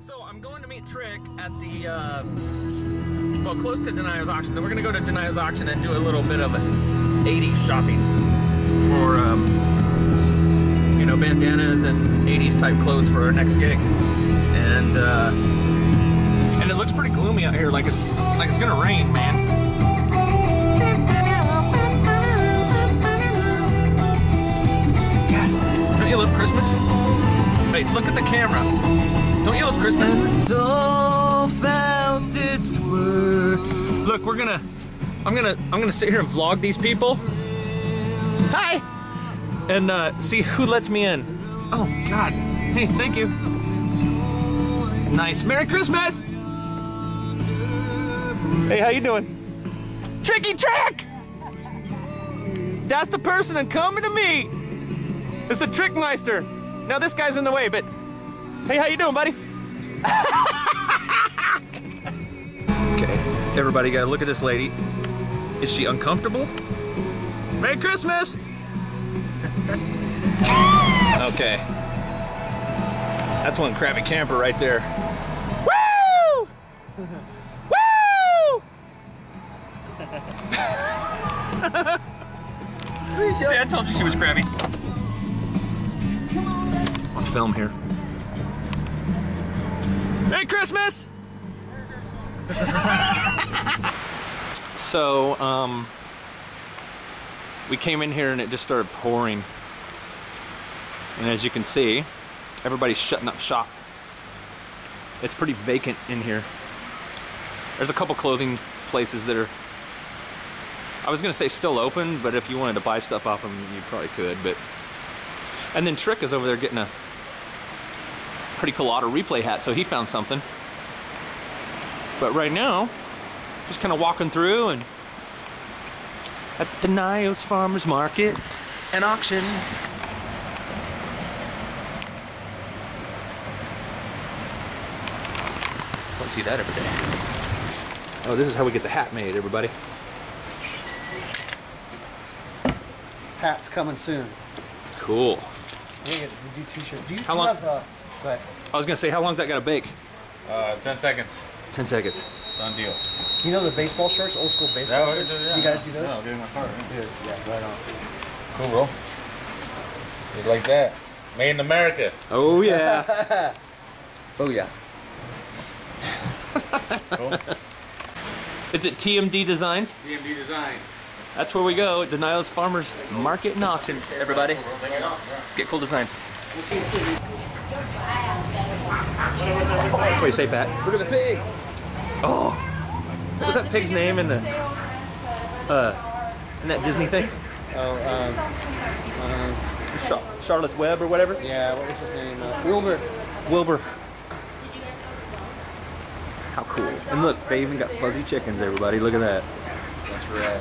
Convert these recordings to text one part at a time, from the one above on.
So I'm going to meet Trick at the, well, close to Denial's auction. Then we're going to go to Denial's auction and do a little bit of 80s shopping for, you know, bandanas and 80s type clothes for our next gig. And it looks pretty gloomy out here, like it's gonna rain, man. God, don't you love Christmas? Wait, look at the camera. Don't you love Christmas? And the soul felt its worth. Look, I'm gonna sit here and vlog these people. Hi! And see who lets me in. Oh God. Hey, thank you. Nice. Merry Christmas! Hey, how you doing? Tricky Trick! That's the person I'm coming to meet. It's the Trickmeister. Now this guy's in the way, but hey, how you doing, buddy? Okay, everybody gotta look at this lady. Is she uncomfortable? Merry Christmas! Okay. That's one crabby camper right there. Woo! Woo! See, I told you she was crabby. On film here. Merry Christmas! So, we came in here and it just started pouring. And as you can see, everybody's shutting up shop. It's pretty vacant in here. There's a couple clothing places that are, I was gonna say still open, but if you wanted to buy stuff off them, you probably could, but. And then Trick is over there getting a pretty cool auto replay hat, so he found something. But right now, just kind of walking through and at the Niles Farmers Market and auction. Don't see that every day. Oh, this is how we get the hat made, everybody. Hat's coming soon. Cool. We do t-shirts. Do you how long? Have, go ahead. I was gonna say, how long's that gotta bake? 10 seconds. 10 seconds. Done deal. You know the baseball shirts, old school baseball shirts? Yeah. You guys do those? No, I'll get in my car. Yeah, right on. Cool, bro. Just like that. Made in America. Oh yeah. Oh yeah. Cool. Is it TMD Designs? DMD Design. That's where we go. Denial's Farmers Market and Auction. Everybody, get cool designs. What do you say, Pat? Look at the pig. Oh, what was that pig's name in the in that Disney thing? Oh, Charlotte's Web or whatever. yeah. What was his name? Wilbur. Wilbur. How cool! And look, they even got fuzzy chickens. Everybody, look at that. That's rad.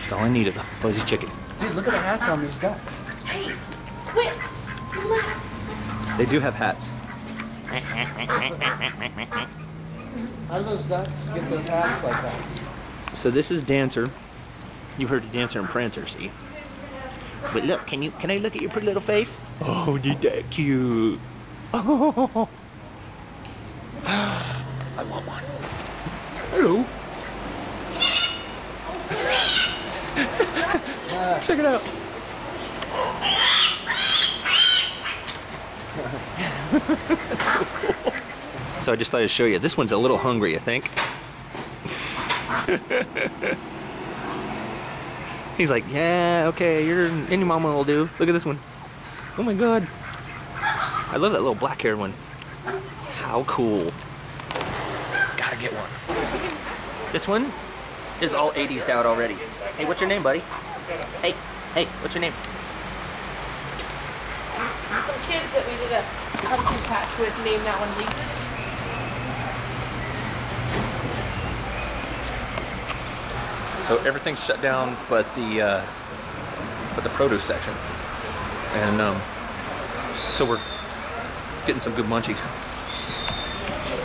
That's all I need is a fuzzy chicken. Dude, look at the hats on these ducks. Hey, quit! Relax! They do have hats. How do those ducks get those hats like that? So this is Dancer. You heard of Dancer and Prancer, see? But look, can I look at your pretty little face? Oh, isn't that cute? Oh. I want one. Hello. Check it out. So I just thought I'd show you. This one's a little hungry, I think. He's like, yeah, okay, any mama will do. Look at this one. Oh my God. I love that little black-haired one. How cool. Gotta get one. This one is all 80s out already. Hey, what's your name, buddy? Hey, what's your name? Some kids that we did a pumpkin patch with named that one Lee. So everything's shut down but the produce section. And so we're getting some good munchies.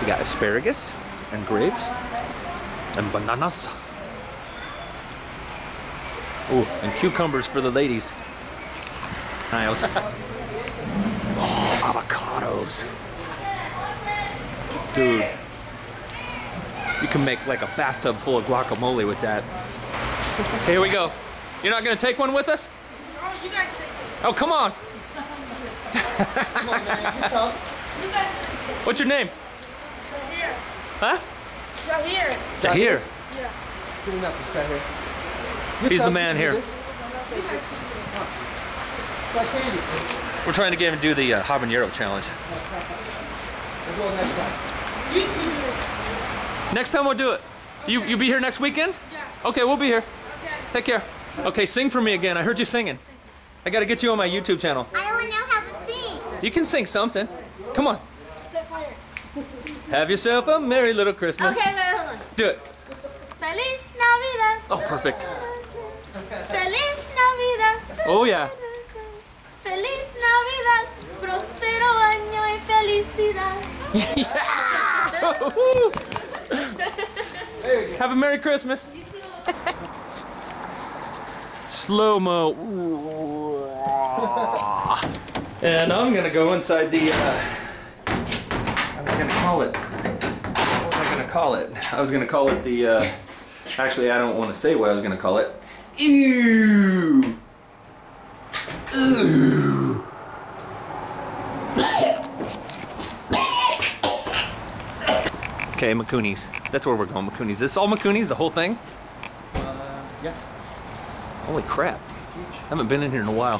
We got asparagus and grapes and bananas. Oh, and cucumbers for the ladies. Niles. Oh, avocados. Dude. You can make like a bathtub full of guacamole with that. Here we go. You're not gonna take one with us? Oh, you guys take it. Oh, come on. Come on, man. You talk. You guys take it. What's your name? Shahir. Huh? Shahir. Tahir. Yeah. Good enough. Right here. He's the man here. It's like candy. We're trying to get him to do the habanero challenge. We'll go next time. You two here. Next time we'll do it. You be here next weekend? Yeah. Okay, we'll be here. Okay. Take care. Okay, sing for me again. I heard you singing. I gotta get you on my YouTube channel. I only know how to sing. You can sing something. Come on. Set fire. Have yourself a merry little Christmas. Okay, wait, hold on. Do it. Feliz Navidad. Oh, perfect. Feliz Navidad. Oh, yeah. Feliz Navidad. Prospero año y felicidad. Have a Merry Christmas. Slow-mo. And I'm gonna go inside the, I was gonna call it, what was I gonna call it? I was gonna call it the, actually I don't want to say what I was gonna call it. Ew! Ooh! Okay, McCooney's. That's where we're going, McCooney's. Is this all McCooney's, the whole thing? Yeah. Holy crap. Haven't been in here in a while.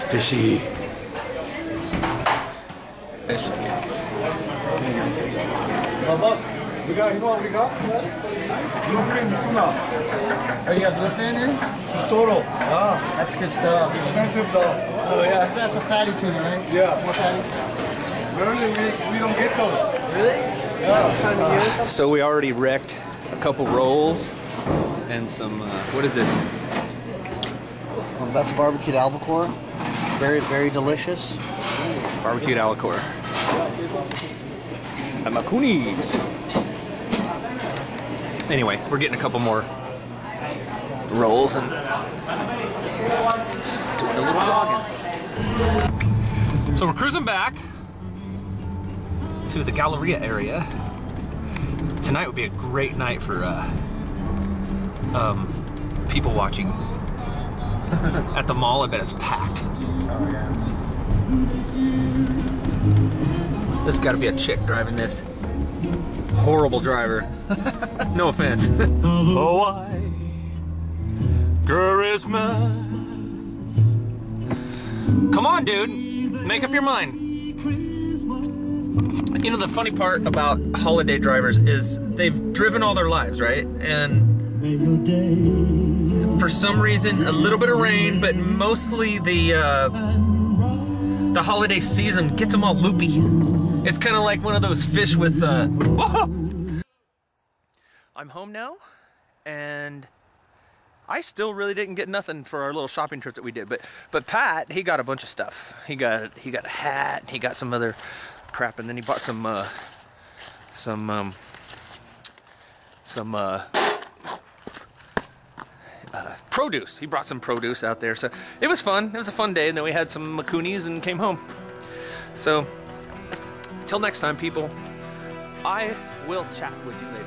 Fishy. Well, boss, you know what we got? Bluefin tuna. Oh, you got bluefin in? Chutoro. Ah, that's good stuff. Expensive though. Oh yeah. That's a fatty tuna, right? Yeah. More fatty? Normally we don't get those. Really? Yeah, it's time to get it. So we already wrecked a couple rolls and some, what is this? Well, that's barbecued albacore. Very, very delicious. Barbecued albacore. At McCooney's. Anyway, we're getting a couple more rolls and doing a little vlogging. So we're cruising back to the Galleria area. Tonight would be a great night for people watching. At the mall, I bet it's packed. Oh yeah. There's got to be a chick driving this. Horrible driver. No offense. Oh, why Christmas? Come on, dude. Make up your mind. You know, the funny part about holiday drivers is they've driven all their lives, right? And for some reason, a little bit of rain, but mostly the holiday season gets them all loopy. It's kind of like one of those fish with, I'm home now, and I still really didn't get nothing for our little shopping trip that we did, but Pat, he got a bunch of stuff. He got a hat, he got some other crap, and then he bought some produce. He brought some produce out there, so it was fun. It was a fun day, and then we had some McCooney's and came home. So, till next time, people, I will chat with you later.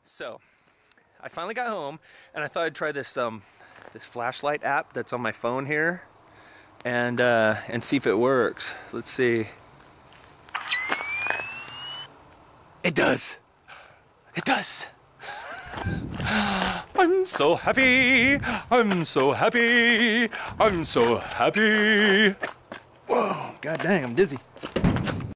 So, I finally got home, and I thought I'd try this this flashlight app that's on my phone here, and see if it works. Let's see. It does. It does. I'm so happy. I'm so happy. I'm so happy. Whoa! God dang, I'm dizzy.